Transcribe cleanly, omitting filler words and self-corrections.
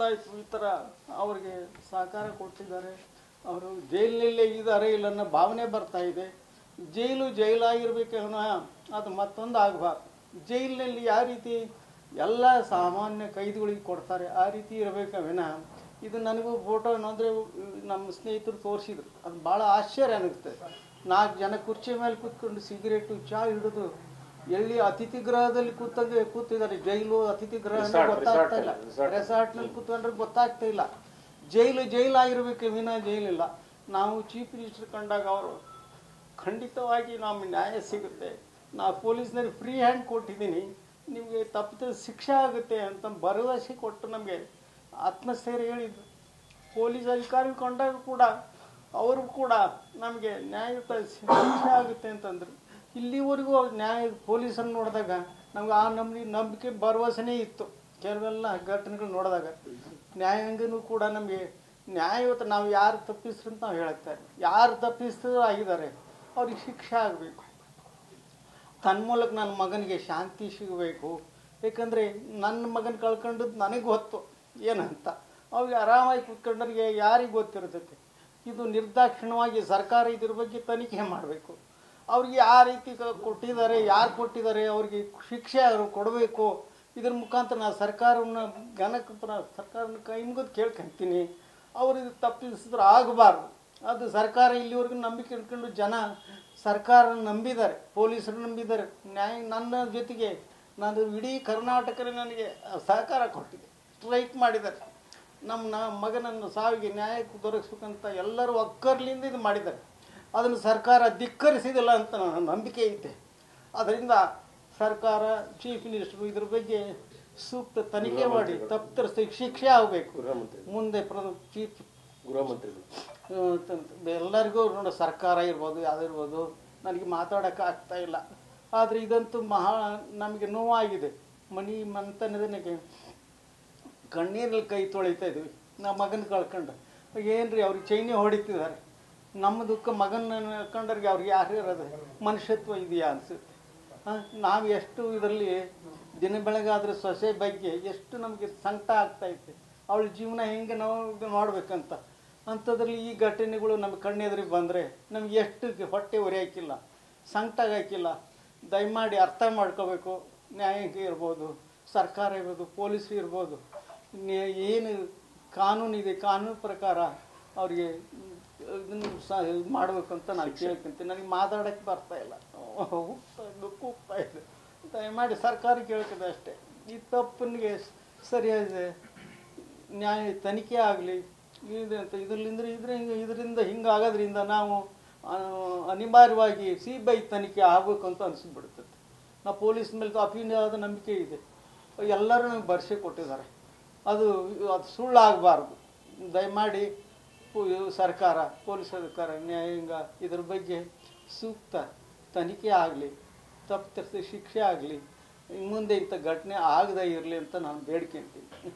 ಈ ಥರ ಅವ್ರಿಗೆ ಸಹಕಾರ ಕೊಡ್ತಿದ್ದಾರೆ. ಅವರು ಜೈಲಿನಲ್ಲೇ ಇದ್ದಾರೆ ಇಲ್ಲ ಅನ್ನೋ ಭಾವನೆ ಬರ್ತಾ ಇದೆ. ಜೈಲಾಗಿರ್ಬೇಕು ಅನ್ನೋ ಅದು ಮತ್ತೊಂದು ಆಗಬಾರ್ದು. ಜೈಲಿನಲ್ಲಿ ಯಾವ ರೀತಿ ಎಲ್ಲ ಸಾಮಾನ್ಯ ಕೈದಿಗಳಿಗೆ ಕೊಡ್ತಾರೆ ಆ ರೀತಿ ಇರಬೇಕವೇನ. ಇದು ನನಗೂ ಫೋಟೋ ಅಂದರೆ ನಮ್ಮ ಸ್ನೇಹಿತರು ತೋರಿಸಿದ್ರು, ಅದು ಭಾಳ ಆಶ್ಚರ್ಯ ಅನ್ನಿಸುತ್ತೆ. 4 ಜನ ಕುರ್ಚಿ ಮೇಲೆ ಕೂತ್ಕೊಂಡು ಸಿಗರೇಟು ಚಾ ಹಿಡಿದು ಎಲ್ಲಿ ಅತಿಥಿ ಗೃಹದಲ್ಲಿ ಕೂತಿದ್ದಾರೆ. ಜೈಲು ಅತಿಥಿ ಗೃಹ ಗೊತ್ತಾಗ್ತಾ ಇಲ್ಲ, ರೆಸಾರ್ಟ್ನಲ್ಲಿ ಕೂತ್ಕೊಂಡ್ರೆ ಗೊತ್ತಾಗ್ತಾ ಇಲ್ಲ. ಜೈಲಾಗಿರ್ಬೇಕು ವಿನ ಜೈಲಿಲ್ಲ. ನಾವು ಚೀಫ್ ಮಿನಿಸ್ಟರ್ ಕಂಡಾಗ ಅವರು ಖಂಡಿತವಾಗಿ ನಮಗೆ ನ್ಯಾಯ ಸಿಗುತ್ತೆ, ನಾವು ಪೊಲೀಸ್ನವ್ರಿಗೆ ಫ್ರೀ ಹ್ಯಾಂಡ್ ಕೊಟ್ಟಿದ್ದೀನಿ, ನಿಮಗೆ ತಪ್ಪಿದ ಶಿಕ್ಷೆ ಆಗುತ್ತೆ ಅಂತ ಭರವಸೆ ಕೊಟ್ಟು ನಮಗೆ ಆತ್ಮಸ್ಥೈರ್ಯ ಹೇಳಿದ್ರು. ಪೊಲೀಸ್ ಅಧಿಕಾರಿಗಳು ಕಂಡಾಗ ಕೂಡ ಅವರು ಕೂಡ ನಮಗೆ ನ್ಯಾಯಯುತ ಶಿಕ್ಷೆ ಆಗುತ್ತೆ ಅಂತಂದರು. ಇಲ್ಲಿವರೆಗೂ ನ್ಯಾಯ ಪೊಲೀಸನ್ನು ನೋಡಿದಾಗ ನಮ್ಗೆ ಆ ನಂಬಿಕೆ ಭರವಸೆನೇ ಇತ್ತು. ಕೆಲವೆಲ್ಲ ಘಟನೆಗಳು ನೋಡಿದಾಗ ನ್ಯಾಯಾಂಗನೂ ಕೂಡ ನಮಗೆ ನ್ಯಾಯಯುತ, ನಾವು ಯಾರು ತಪ್ಪಿಸ್ರು ಅಂತ ನಾವು ಹೇಳ್ತಾರೆ, ಯಾರು ತಪ್ಪಿಸಿದ್ರು ಆಗಿದ್ದಾರೆ ಅವ್ರಿಗೆ ಶಿಕ್ಷೆ ಆಗಬೇಕು. ತನ್ಮೂಲಕ ನನ್ನ ಮಗನಿಗೆ ಶಾಂತಿ ಸಿಗಬೇಕು. ಏಕೆಂದರೆ ನನ್ನ ಮಗನ ಕಳ್ಕೊಂಡದ್ದು ನನಗೆ ಗೊತ್ತು ಏನಂತ. ಅವ್ರಿಗೆ ಆರಾಮಾಗಿ ಕೂತ್ಕೊಂಡ್ರಿಗೆ ಯಾರಿಗೆ ಗೊತ್ತಿರ್ತೈತೆ. ಇದು ನಿರ್ದಾಕ್ಷಿಣ್ಯವಾಗಿ ಸರ್ಕಾರ ಇದ್ರ ಬಗ್ಗೆ ತನಿಖೆ ಮಾಡಬೇಕು. ಅವ್ರಿಗೆ ಯಾವ ರೀತಿ ಕೊಟ್ಟಿದ್ದಾರೆ, ಯಾರು ಕೊಟ್ಟಿದ್ದಾರೆ, ಅವ್ರಿಗೆ ಶಿಕ್ಷೆ ಕೊಡಬೇಕು. ಇದ್ರ ಮುಖಾಂತರ ನಾನು ಸರ್ಕಾರವನ್ನು ಸರ್ಕಾರನ ಕೈ ಮುಗಿದು ಕೇಳ್ಕೊಂತೀನಿ. ಅವರು ಇದು ತಪ್ಪಿಸಿದ್ರೆ ಆಗಬಾರ್ದು. ಅದು ಸರ್ಕಾರ ಇಲ್ಲಿವರೆಗೂ ನಂಬಿಕೆ ಇಟ್ಕೊಂಡು ಜನ ಸರ್ಕಾರ ನಂಬಿದ್ದಾರೆ, ಪೊಲೀಸರು ನಂಬಿದ್ದಾರೆ. ನನ್ನ ಜೊತೆಗೆ ನಾನು ಇಡೀ ಕರ್ನಾಟಕನೇ ನನಗೆ ಸಹಕಾರ ಕೊಟ್ಟಿದೆ. ಸ್ಟ್ರೈಕ್ ಮಾಡಿದ್ದಾರೆ. ನಮ್ಮ ಮಗನನ್ನು ಸಾವಿಗೆ ನ್ಯಾಯ ದೊರಕಿಸ್ಬೇಕಂತ ಎಲ್ಲರೂ ಒಕ್ಕರ್ಲಿಂದ ಇದು ಮಾಡಿದ್ದಾರೆ. ಅದನ್ನು ಸರ್ಕಾರ ಧಿಕ್ಕರಿಸಿದಿಲ್ಲ ಅಂತ ನನ್ನ ನಂಬಿಕೆ ಐತೆ. ಅದರಿಂದ ಸರ್ಕಾರ, ಚೀಫ್ ಮಿನಿಸ್ಟರು ಇದ್ರ ಬಗ್ಗೆ ಸೂಕ್ತ ತನಿಖೆ ಮಾಡಿ ತಪ್ಪಿತಸ್ಥರಿಗೆ ಶಿಕ್ಷೆ ಆಗಬೇಕು. ಮುಂದೆ ಚೀಫ್ ಗೃಹ ಮಂತ್ರಿಗಳು ಎಲ್ಲರಿಗೂ ನೋಡೋ ಸರ್ಕಾರ ಇರ್ಬೋದು, ಯಾವುದಿರ್ಬೋದು, ನನಗೆ ಮಾತಾಡೋಕ್ಕೆ ಆಗ್ತಾ ಇಲ್ಲ. ಆದರೆ ಇದಂತೂ ನಮಗೆ ನೋವಾಗಿದೆ. ಮನೆಗೆ ಕಣ್ಣೀರಲ್ಲಿ ಕೈ ತೊಳಿತಾ ಇದ್ವಿ. ನಮ್ಮ ಮಗನ ಕಳ್ಕೊಂಡು ಏನ್ರಿ ಅವ್ರಿಗೆ ಚೈನಿ ಹೊಡಿತಿದ್ದಾರೆ. ನಮ್ಮ ದುಃಖ ಮಗನ ಕಂಡವ್ರಿಗೆ ಅವ್ರಿಗೆ ಯಾರು ಇರೋದು ಮನುಷ್ಯತ್ವ ಇದೆಯಾ ಅನಿಸುತ್ತೆ. ನಾವು ಎಷ್ಟು ಇದರಲ್ಲಿ ದಿನ ಬೆಳಗಾದ್ರೆ ಸೊಸೆ ಬಗ್ಗೆ ಎಷ್ಟು ನಮಗೆ ಸಂಕಟ ಆಗ್ತಾಯಿತ್ತು. ಅವಳ ಜೀವನ ಹೆಂಗೆ ನಾವು ಇದು ಮಾಡಬೇಕಂತ. ಅಂಥದ್ರಲ್ಲಿ ಈ ಘಟನೆಗಳು ನಮ್ಮ ಕಣ್ಣೆದುರಿಗೆ ಬಂದರೆ ನಮ್ಗೆ ಎಷ್ಟು ಹೊಟ್ಟೆ ಉರಿಯಾಕಿಲ್ಲ, ಸಂಕಟ ಹಾಕಿಲ್ಲ. ದಯಮಾಡಿ ಅರ್ಥ ಮಾಡ್ಕೋಬೇಕು. ನ್ಯಾಯಾಂಗ ಇರ್ಬೋದು, ಸರ್ಕಾರ ಇರ್ಬೋದು, ಪೊಲೀಸರು ಇರ್ಬೋದು, ಏನು ಕಾನೂನಿದೆ ಕಾನೂನು ಪ್ರಕಾರ ಅವ್ರಿಗೆ ಇದನ್ನು ಮಾಡಬೇಕು ಅಂತ ನಾನು ಕೇಳ್ಕೊಂತೀನಿ. ನನಗೆ ಮಾತಾಡೋಕ್ಕೆ ಬರ್ತಾ ಇಲ್ಲ, ಹೋಗ್ತಾ ಇದೆ. ದಯಮಾಡಿ ಸರ್ಕಾರ ಕೇಳ್ತದೆ ಅಷ್ಟೇ. ಈ ತಪ್ಪನಿಗೆ ಸರಿಯಾದ ನ್ಯಾಯ ತನಿಖೆ ಆಗಲಿ. ಇದರಿಂದ ಹಿಂಗಾಗೋದ್ರಿಂದ ನಾವು ಅನಿವಾರ್ಯವಾಗಿ CBI ತನಿಖೆ ಆಗಬೇಕು ಅಂತ ಅನಿಸ್ಬಿಡ್ತದೆ. ನಾವು ಪೊಲೀಸ್ ಮೇಲೆ ಅಪೀನಾದ ನಂಬಿಕೆ ಇದೆ. ಎಲ್ಲರೂ ನಮಗೆ ಭರವಸೆ ಕೊಟ್ಟಿದ್ದಾರೆ. ಅದು ಸುಳ್ಳಾಗಬಾರ್ದು. ದಯಮಾಡಿ ಸರ್ಕಾರ, ಪೊಲೀಸ್ ಅಧಿಕಾರ, ನ್ಯಾಯಾಂಗ ಇದ್ರ ಬಗ್ಗೆ ಸೂಕ್ತ ತನಿಖೆ ಆಗಲಿ, ತಪ್ಪಿತಸ್ಥರಿಗೆ ಶಿಕ್ಷೆ ಆಗಲಿ. ಮುಂದೆ ಇಂಥ ಘಟನೆ ಆಗದೇ ಇರಲಿ ಅಂತ ನಾನು ಬೇಡ್ಕೊಳ್ತೀನಿ.